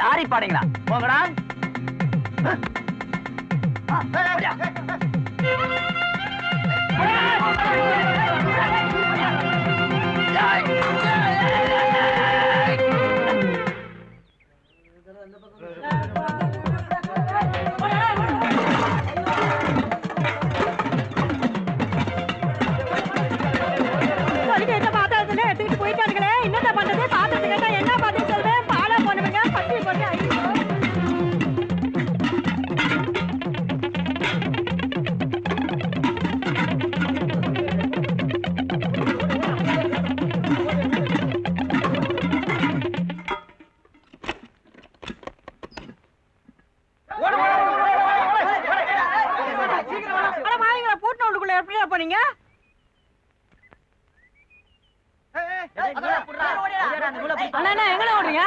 Lorry பாடுங்களா போங்கடா. போனீங்க அண்ணா எங்க ஓடுறீங்க?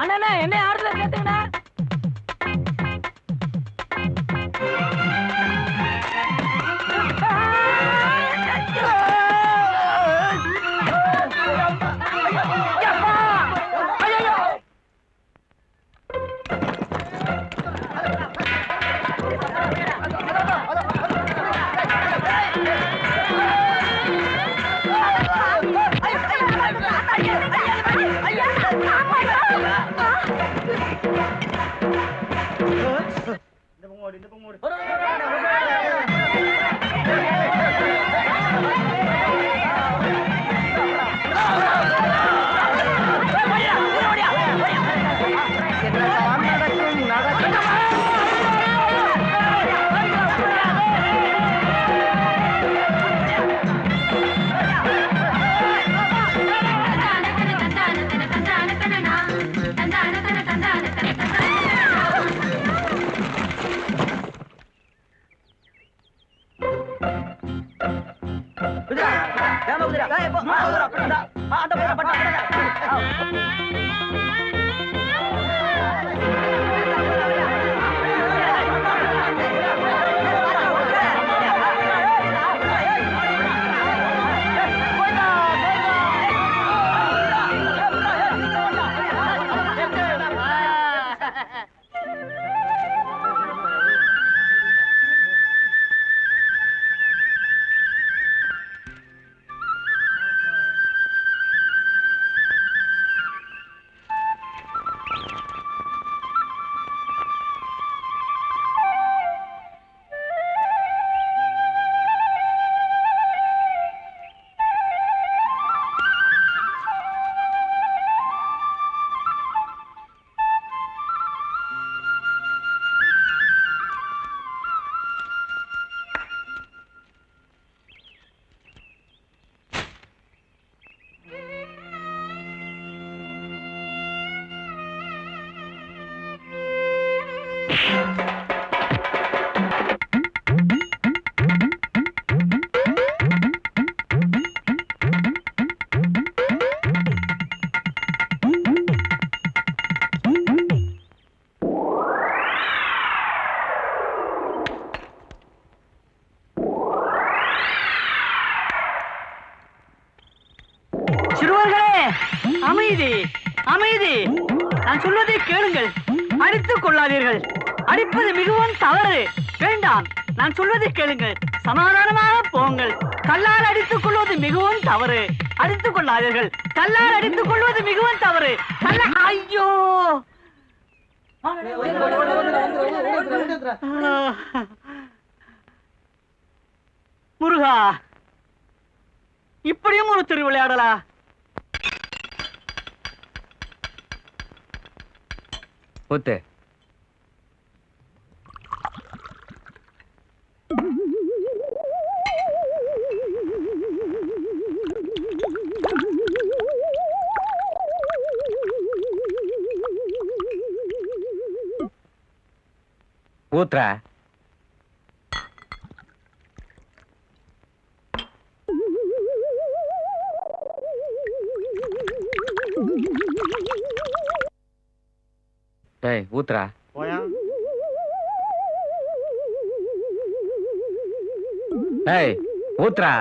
அண்ணா என்ன ஆடுறத கேட்டுங்கண்ணா. அமைதி அமைதி, நான் சொல்வதை கேளுங்கள். அடித்துக் கொள்ளாதீர்கள். அடிப்பது மிகவும் தவறு. வேண்டாம், நான் சொல்வதை கேளுங்கள். சமாதானமாக போங்கள். கல்லால் அடித்துக் கொள்வது மிகவும் தவறு. அடித்துக் கொள்ளாதீர்கள். கல்லால் அடித்துக் கொள்வது மிகவும் தவறு. ஐயோ, முருகா, இப்படியும் ஒரு திருவிளையாடலா? ஊத்து. ஊத்துற. டேய் ஊத்துறா. போயா. டேய் ஊத்துறா.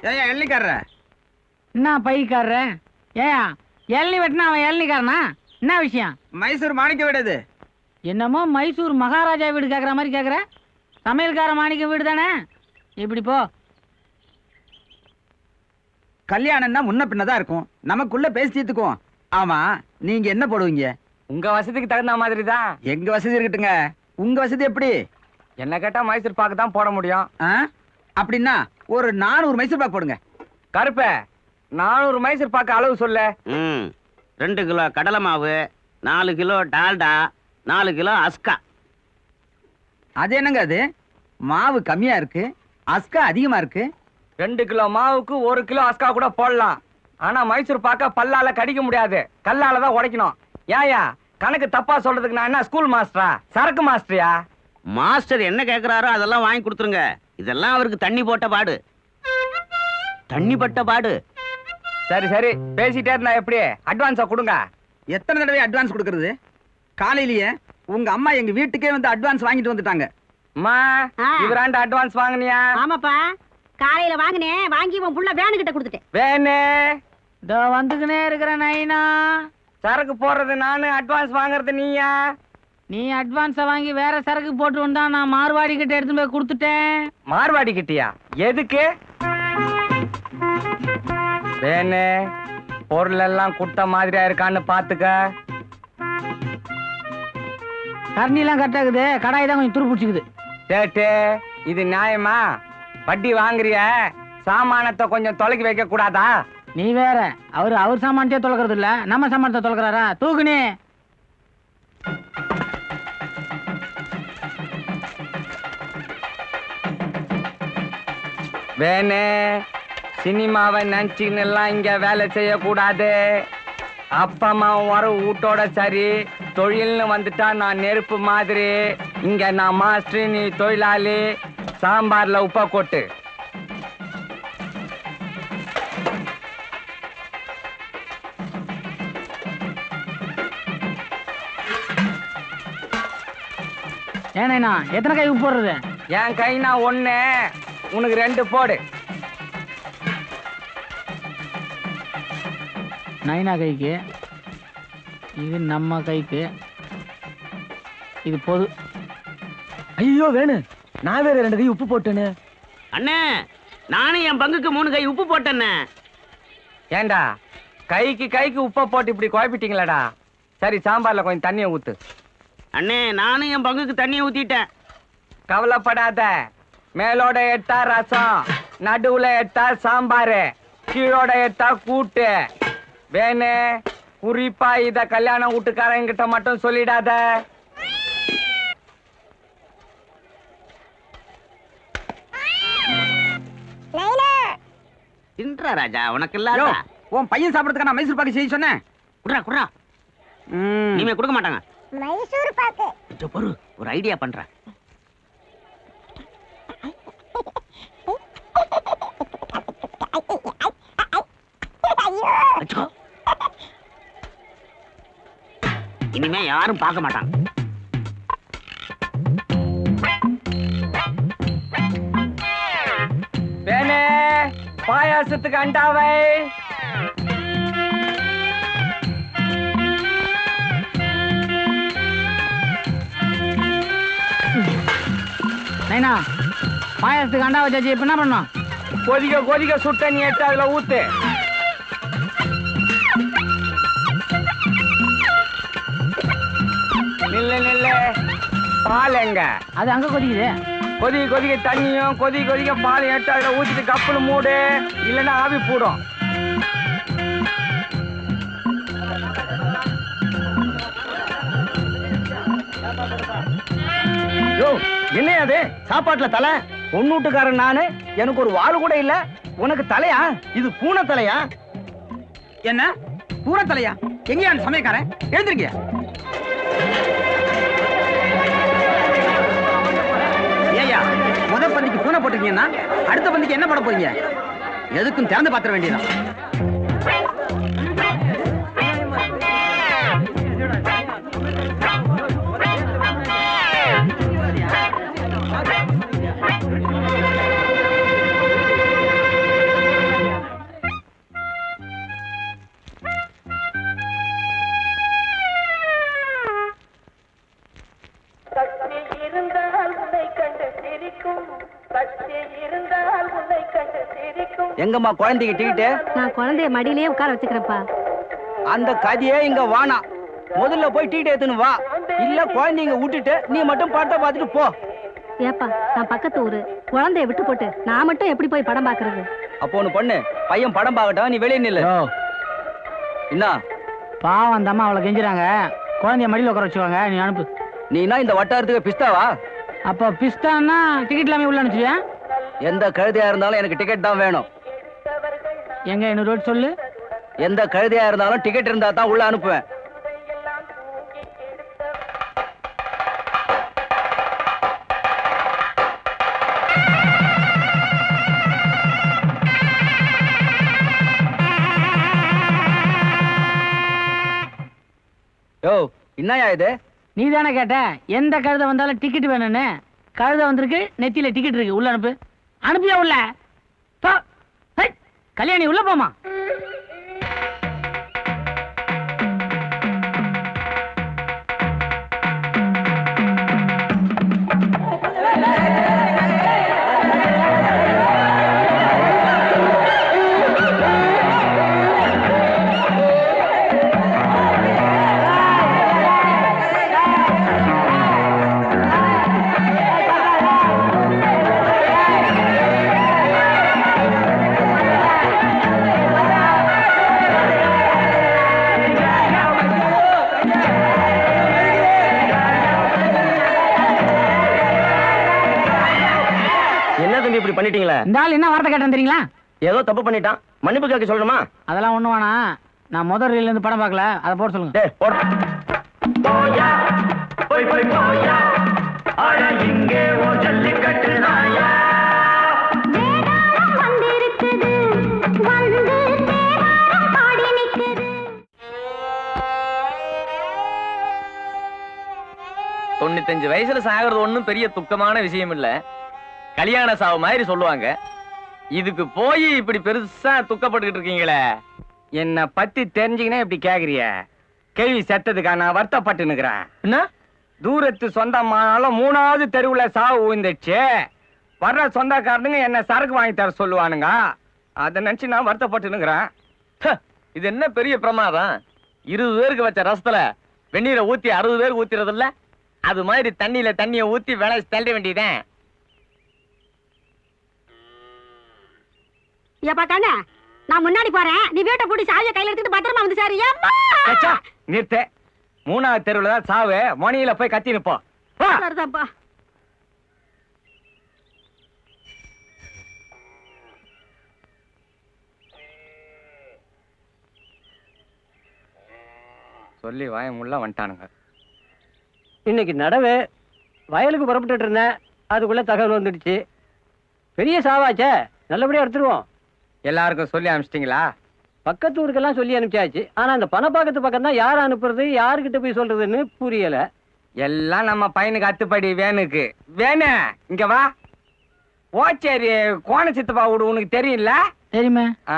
ஏயா எள்ளிக்காரர? என்ன பைக்காரர? ஏயா எள்ளி வெட்டினா அவன் எள்ளிக்காரனா? என்ன விஷயம்? மைசூர் மாணிக்க வீடு. என்னமோ மைசூர் மகாராஜா வீடு கேட்குற மாதிரி கேட்குற. சமையல்கார மாணிக்க வீடு தானே? இப்படி போ. கல்யாணம்னா முன்ன பின்னதான் இருக்கும், நமக்குள்ள பேசி தீர்த்துக்குவோம். ஆமா, நீங்க என்ன போடுவீங்க? உங்க வசதிக்கு தகுந்த மாதிரி தான். எங்க வசதி இருக்கட்டுங்க, உங்க வசதி எப்படி? என்ன கேட்டா மைசூர் பாக்கு தான் போட முடியும். அப்படின்னா ஒரு 400 மைசூர் பாக்கு போடுங்க. கருப்ப 400 மைசூர் பாக்கு அளவு சொல்ல. 2 கிலோ கடலை மாவு, 4 கிலோ டால்டா, 4 கிலோ அஸ்கா. அது என்னங்க அது? மாவு கம்மியா இருக்கு, அஸ்கா அதிகமா இருக்கு. 2 கிலோ மாவுக்கு 1 கிலோ அஸ்கா கூட போடலாம். ஆனா மைசூர் பாக்க பல்லால கடிக்க முடியாது, கல்லால தான் உடைக்கணும். ஏயா கணக்கு தப்பா சொல்றதுக்கு நான் என்ன ஸ்கூல் மாஸ்டரா, சரக்கு மாஸ்டரியா? மாஸ்டர் என்ன கேக்குறாரோ அதெல்லாம் வாங்கி கொடுத்துருங்க. இதெல்லாம் அவருக்கு தண்ணி போட்ட பாடு. தண்ணி பட்ட பாடு. சரி சரி, பேசிட்டே இருந்தா எப்படி? அட்வான்ஸா கொடுங்க. எத்தனை தடவை அட்வான்ஸ் கொடுக்கறது? காலையிலேயே உங்க அம்மா எங்க வீட்டுக்கே வந்து அட்வான்ஸ் வாங்கிட்டு வந்துட்டாங்க. அம்மா, இவராண்ட அட்வான்ஸ் வாங்குனியா? ஆமாப்பா, காலையில வாங்கினேன். வாங்கி உன் புள்ள வேனு கிட்ட கொடுத்துட்டேன். வேணு இதோ வந்துக்கினே இருக்கிற நைனா. சரக்கு போடுறது நானு, அட்வான்ஸ் வாங்குறது நீயா? நீ அட்வான்ஸை வாங்கி வேற சரக்கு போட்டு வந்தா நான் மார்வாடி கிட்ட எடுத்துட்டு போய் கொடுத்துட்டேன். மார்வாடி கிட்டியா? எதுக்கு? வேணு பொருள் எல்லாம் குட்ட மாதிரியா இருக்கான்னு பாத்துக்க. கரண்டிலாம் கரெக்டாகுது, கடாய் தான் கொஞ்சம் துரு பிடிச்சிக்குது. சேட்டு, இது நியாயமா? வட்டி வாங்குறிய, சாமானத்தை கொஞ்சம் தொலைக்கி வைக்க கூடாதா? நீ வேற, அவர் சாமானத்தையே தொலைக்கிறது இல்ல, நம்ம சாமானத்தை தொலைக்கிறாரா? தூக்குனே. வேணு சினிமாவை நினைச்சுன்னு எல்லாம் இங்க வேலை செய்யக்கூடாது. அப்பா அம்மா வர வீட்டோட சரி, தொழில்னு வந்துட்டா நான் நெருப்பு மாதிரி. இங்க நான் மாஸ்டர், நீ தொழிலாளி. சாம்பார்ல உப்பை கொட்டு. ஏனா எத்தனை கை உப்பு போடுறது? என் கைனா 1, உனக்கு 2 போடு. நைனா கைக்கு, இது நம்ம கைக்கு, இது பொது. ஐயோ வேணு, நான் வேற 2 கை உப்பு போட்டேன்னு. அண்ணே, நானும் என் பங்குக்கு 3 கை உப்பு போட்டேன்னே. ஏண்டா கைக்கு உப்பை போட்டு இப்படி குழப்பிட்டீங்களாடா? சரி, சாம்பார்ல கொஞ்சம் தண்ணியை ஊத்து. அண்ணே, நானும் என் பங்குக்கு தண்ணியை ஊத்திட்டேன். கவலைப்படாத, மேலோட எட்டா ரசம், நடுவுல எட்டா சாம்பாரு, கீழோட எட்டா கூட்டு. வேணு குறிப்பா இத கல்யாண வீட்டுக்காரங்கிட்ட மட்டும் சொல்லிடாத. தின்றா ராஜா, உனக்கு இல்லாத. உன் பையன் சாப்பிடறதுக்கு நான் மைசூர் பாக்கு செய்ய சொன்னேன். குடுறா குடுறா. இனிமே கொடுக்க மாட்டாங்க. மைசூர் பாக்கு பொறு, ஒரு ஐடியா பண்றேன். இனிமே யாரும் பார்க்க மாட்டாங்க. வேணே பாயாசத்துக்கு அண்டாவை. நைனா பாயாசத்துக்கு அண்டா வச்சாச்சு இப்ப என்ன பண்ணோம்? கொதிக்க கொதிக்க சுட்ட நீ எடுத்து அதுல ஊத்து. நில்ல நில்ல. பால் எங்க? அது அங்க கொதிக்குது. கொதிக்க கொதிக்க தண்ணியும் கொதிக்க கொதிக்க பால் எடுத்து அதுல ஊத்திட்டு கப்புல மூடு, இல்லைன்னா ஆவி போடும். என்ன அது சாப்பாட்டுல தலை? பொண்ணூட்டுக்காரன் நானு, எனக்கு ஒரு வாள் கூட இல்ல, உனக்கு தலையா? இது பூனை தலையா? என்ன பூரா தலையா? எங்கயா அந்த சமயக்காரன்? எழுந்திருக்கியா? ஏய்யா, முத பந்திக்கு பூனை போட்டிருக்கீங்கன்னா அடுத்த பந்திக்கு என்ன போட போறீங்க? எதுக்கும் திறந்து பாத்திர வேண்டியதான். எங்கம்மா குழந்தைக்கு டிக்கெட்டு? நான் குழந்தைய மடியிலேயே உட்கார வச்சுக்கிறேன்ப்பா. அந்த கதையே இங்க வானா. முதல்ல போய் டிக்கெட் எடுத்துன்னு வா, இல்ல குழந்தைங்க விட்டுட்டு நீ மட்டும் படத்தை பார்த்துட்டு போ. ஏப்பா நான் பக்கத்து ஊரு, குழந்தைய விட்டு போட்டு நான் மட்டும் எப்படி போய் படம் பாக்குறது? அப்போ ஒண்ணு பண்ணு, பையன் படம் பார்க்கட்டும், நீ வெளியே நில்லு. என்ன பாவம் அந்த அம்மா அவளை கெஞ்சுறாங்க, குழந்தைய மடியில் உட்கார வச்சுவாங்க, நீ அனுப்பு. நீனா இந்த வட்டாரத்துக்கு பிஸ்தாவா? அப்போ பிஸ்தான்னா டிக்கெட் இல்லாம உள்ள அனுப்பிச்சியா? எந்த கழுதையா இருந்தாலும் எனக்கு டிக்கெட் தான் வேணும். எங்க இன்னொரு ரோட் சொல்லு. எந்த கழுதையா இருந்தாலும் டிக்கெட் இருந்தா தான் உள்ள அனுப்புவேன். யோ, என்னயா இது? நீ தானே கேட்ட எந்த கழுதை வந்தாலும் டிக்கெட் வேணும்னு. கழுதை வந்திருக்கு, நெத்தியில டிக்கெட் இருக்கு, உள்ள அனுப்பு. அனுப்பியா உள்ள? போ. ஹை, கல்யாணி உள்ள போமா. இப்படி பண்ணிட்டீங்களே? இந்த ஆள் என்ன வார்த்தை கேட்டேன் தெரியுங்களா? ஏதோ தப்பு பண்ணிட்டான், மன்னிப்பு கேட்க சொல்லணுமா? அதெல்லாம் ஒண்ணு வேணாம், நான் முதல் ரீல்ல இருந்து படம் பார்க்கல, அதை போட சொல்லுங்க. டேய் போடு. தொண்ணூத்தஞ்சு வயசுல சாகிறது ஒண்ணும் பெரிய துக்கமான விஷயம் இல்ல, கல்யாண சாவு மாதிரி சொல்லுவாங்க. இதுக்கு போய் இப்படி பெருசா துக்கப்பட்டுக்கிட்டு இருக்கீங்களே. என்ன பத்தி தெரிஞ்சுக்கினே இப்படி கேக்குறிய? கேள்வி செத்ததுக்கா நான் வருத்தப்பட்டு நிக்கிறேன். என்ன தூரத்து சொந்தமானாலும் 3வது தெருவுல சாவு விழுந்துச்சு. வர்ற சொந்தக்காரனுங்க என்ன சரக்கு வாங்கி தர சொல்லுவானுங்க, அதை நினைச்சு நான் வருத்தப்பட்டு நிக்கிறேன். இது என்ன பெரிய பிரமாதம்? 20 பேருக்கு வச்ச ரசத்துல வெந்நீரை ஊத்தி 60 பேருக்கு ஊத்திறது இல்ல, அது மாதிரி தண்ணியில தண்ணிய ஊத்தி வேலை தள்ள வேண்டியதேன். ஏப்பா கண்ணா, நான் முன்னாடி போறேன், நீ வீட்டை பூட்டி சாவியை கையில எடுத்துட்டு பத்திரமா வந்து சார். நிறுத்த. 3வது தெருவுல தான் சாவு, மணியில போய் கத்தி நிப்போம். சரிதாப்பா. சொல்லி வாயமுள்ள வந்துட்டானுங்க. இன்னைக்கு நடவு வயலுக்கு புறப்பட்டு இருந்தேன், அதுக்குள்ள தகவல் வந்துடுச்சு. பெரிய சாவாச்சே, நல்லபடியா எடுத்துருவோம். எல்லாருக்கும் சொல்லி அனுப்பிச்சிட்டீங்களா? பக்கத்து ஊருக்கெல்லாம் சொல்லி அனுப்பிச்சாச்சு ஆனா அந்த பணப்பாக்கத்து பக்கம் தான் யார் அனுப்புறது யாருக்கிட்ட போய் சொல்றதுன்னு புரியல. எல்லாம் நம்ம பையனுக்கு அத்துப்படி வேணுக்கு. வேணு இங்க வா. ஓச்சேரி கோண சித்தப்பா வீடு உனக்கு தெரியும்ல? தெரியுமே. ஆ,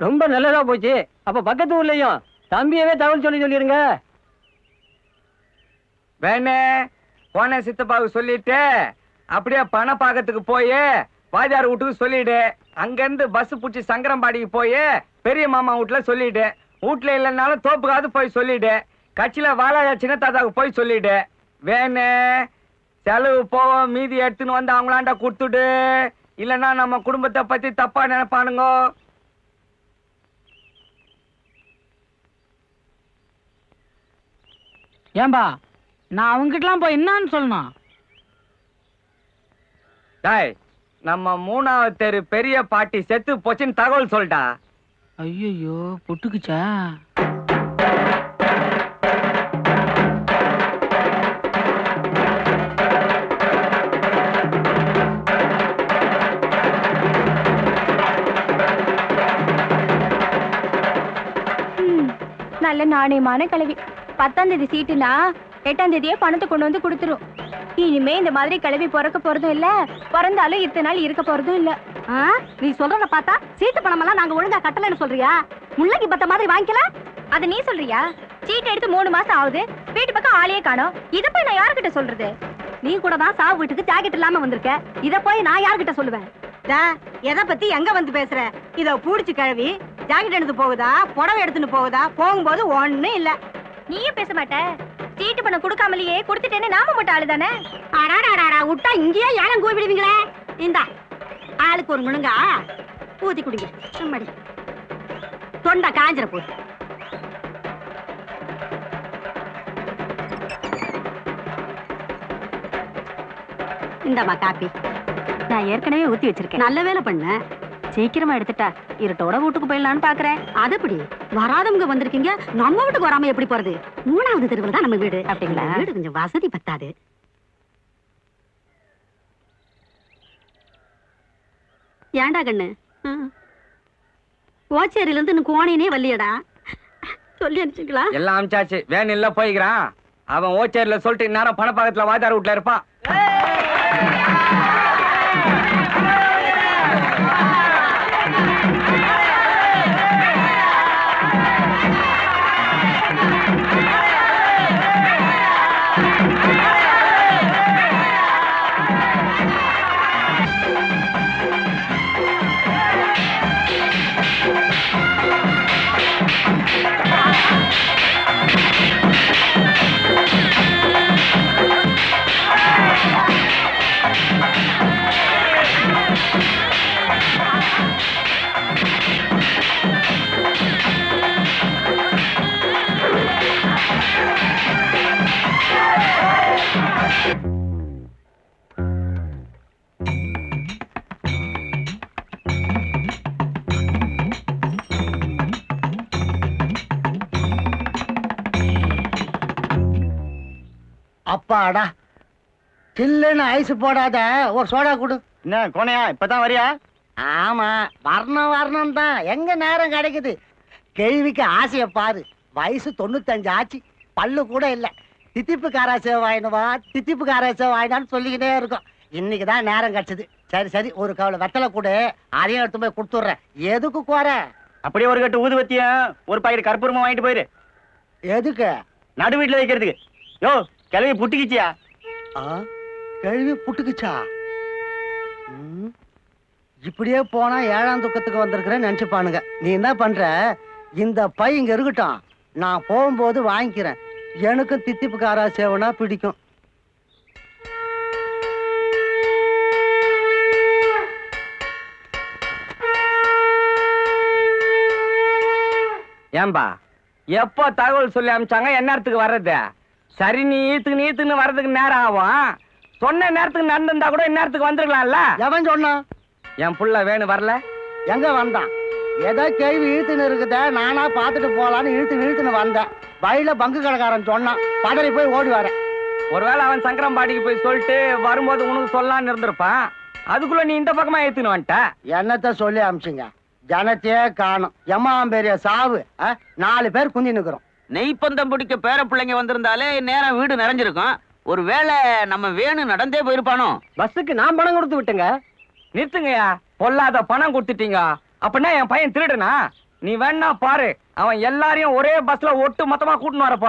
ரொம்ப நல்லதா போச்சு. அப்ப பக்கத்து ஊர்லயும் தம்பியவே தகவல் சொல்லிருங்க. வேணு கோண சித்தப்பாவுக்கு சொல்லிட்டு அப்படியே பணப்பாக்கத்துக்கு போய் வாத்தியார் வீட்டுக்கு சொல்லிடு. அங்க இருந்து பஸ் புடிச்சு சங்கரம்பாடிக்கு போய் பெரிய மாமா வீட்டுல சொல்லிடு. வீட்டுல இல்லைன்னாலும் தோப்புக்காவது போய் சொல்லிடு. கட்சியில வாழாய சின்ன தாத்தாவுக்கு போய் சொல்லிடு. வேணு செலவு போவோம் மீதி எடுத்துன்னு வந்து அவங்களாண்ட கொடுத்துடு. இல்லைன்னா நம்ம குடும்பத்தை பத்தி தப்பா நினைப்பானுங்க. ஏன்பா நான் அவங்ககிட்டலாம் போய் என்னன்னு சொல்லணும்? டாய் நம்ம 3வது தெரு பெரிய பாட்டி செத்து போச்சுன்னு தகவல் சொல்லிட்டா. ஐயோ பொட்டுக்குச்சா? நல்ல நாணயமான கிளவி. 10ஆம் தேதி சீட்டுனா 8ஆம் தேதியே பணத்தை கொண்டு வந்து கொடுத்துரும். இனிமே இந்த மாதிரி கிளவி பிறக்க போறதும் இல்ல, பிறந்தாலும் இத்தனை நாள் இருக்க போறதும் இல்ல. நீ சொல்றத பார்த்தா சீட்டு பணம் எல்லாம் நாங்க ஒழுங்கா கட்டலன்னு சொல்றியா? முள்ளங்கி பத்த மாதிரி வாங்கிக்கலாம். அத நீ சொல்றியா? சீட்டு எடுத்து 3 மாசம் ஆகுது, வீட்டு பக்கம் ஆளையே காணோம். இத போய் நான் யார்கிட்ட சொல்றது? நீ கூட தான் சாவு வீட்டுக்கு ஜாக்கெட் இல்லாம வந்திருக்க. இத போய் நான் யார்கிட்ட சொல்லுவேன்? எதை பத்தி எங்க வந்து பேசுற? இத பூடிச்சு கிழவி ஜாக்கெட் எடுத்து போகுதா, புடவை எடுத்துன்னு போகுதா? போகும்போது ஒண்ணு இல்ல. நீயே பேச மாட்ட. சீட்டு பணம் கொடுக்காமலேயே கொடுத்துட்டேன்னு நாம மட்டும் ஆளு தானே. அடாடாடா விட்டா இங்கேயே ஏலம் கூப்பிடுவீங்களே. இந்தா ஆளுக்கு ஒரு முழுங்கா ஊத்தி குடிங்க. சும்மாடி தொண்டை காஞ்சிர போகுது. இந்தாமா காப்பி. நான் ஏற்கனவே ஊத்தி வச்சிருக்கேன். நல்ல வேலை பண்ண. சீக்கிரமா எடுத்துட்டா இருட்டோட வீட்டுக்கு போயிடலான்னு பாக்குறேன். அது எப்படி வராதவங்க வந்திருக்கீங்க, நம்ம வீட்டுக்கு வராம எப்படி போறது? 3வது தெருவுல தான் நம்ம வீடு. அப்படிங்களா? வீடு கொஞ்சம் வசதி பத்தாது. ஏண்டா கண்ணு, ஓச்சேரியில இருந்து இன்னும் கோணையனே வல்லியடா. சொல்லி அனுப்பிச்சுங்களா? எல்லாம் அமிச்சாச்சு. வேன் இல்ல போய்க்கிறான். அவன் ஓச்சேரியில சொல்லிட்டு நேரம் பணப்பாக்கத்துல வாத்தியார் வீட்டுல இருப்பான். அப்பாடா, சில்லுன்னு ஐஸ் போடாத ஒரு சோடா கொடு. என்ன கோணையா இப்பதான் வரியா? ஆமா, வரணும் தான். எங்க நேரம் கிடைக்குது? கேள்விக்கு ஆசைய பாரு. வயசு 95 ஆச்சு, பல்லு கூட இல்ல. தித்திப்பு காராசே வாங்கினுவா, தித்திப்பு காராசே வாங்கினான்னு சொல்லிக்கிட்டே இருக்கும். இன்னைக்குதான் நேரம் கிடைச்சது. சரி சரி, ஒரு கவலை வெத்தலை கூட அதையும் எடுத்து போய் கொடுத்துட்றேன். எதுக்கு குறை? அப்படியே ஒரு கட்டு ஊதுவத்தியும் ஒரு பாக்கெட் கற்பூரமா வாங்கிட்டு போயிரு. எதுக்கு? நடு வீட்டுல வைக்கிறதுக்கு. யோ கிளவி புட்டிக்கிச்சியா? கேள்வி புட்டுக்குச்சா? இப்படியே போனா 7ஆம் துக்கத்துக்கு வந்திருக்கிறேன்னு நினைச்சுப்பானுங்க. நீ என்ன பண்ற, இந்த பை இங்க இருக்கட்டும், நான் போகும்போது வாங்கிக்கிறேன். எனக்கும் தித்திப்பு காரா சேவனா பிடிக்கும். ஏம்பா எப்போ தகவல் சொல்லி அமிச்சாங்க? என்ன நேரத்துக்கு வர்றது? சரி, நீ ஈத்துக்குன்னு வர்றதுக்கு நேரம் ஆகும். சொன்ன நேரத்துக்கு நடந்திருந்தா கூட இந்நேரத்துக்கு வந்துருக்கலாம்ல. எவன் சொன்னான்? என் புள்ள வேணு வரல. எங்க வந்தான்? ஏதோ கேள்வி இழுத்துன்னு இருக்குத, நானா பாத்துட்டு போலான்னு இழுத்துன்னு வந்தேன். வயல பங்கு கடைக்காரன் சொன்னான், பதறி போய் ஓடி வரேன். ஒருவேளை அவன் சங்கரம்பாடிக்கு போய் சொல்லிட்டு வரும்போது உனக்கு சொல்லலான்னு இருந்திருப்பான். அதுக்குள்ள நீ இந்த பக்கமா ஏத்துன்னு வந்துட்ட. என்னத்த சொல்லி அமிச்சிங்க? ஜனத்தையே காணும் எம்மாம் பெரிய சாவு 4 பேர் குந்தி நிக்கிறோம். நெய்ப்பந்தம் பிடிக்க பேர பிள்ளைங்க வந்திருந்தாலே நேரம் வீடு நிறைஞ்சிருக்கும். ஒருவேளை நம்ம வேணு நடந்தே போயிருப்பானோ? பஸ்ஸுக்கு நான் பணம் கொடுத்து விட்டுங்க. நிறுத்துங்கய்யா, பொல்லாத பணம் கொடுத்துட்டீங்க. அப்படின்னா என் பையன் திருடுனா? நீ வேணா பாரு, அவன் எல்லாரையும் ஒரே பஸ்ல ஒட்டு மொத்தமா கூட்டின்னு வர போறான்.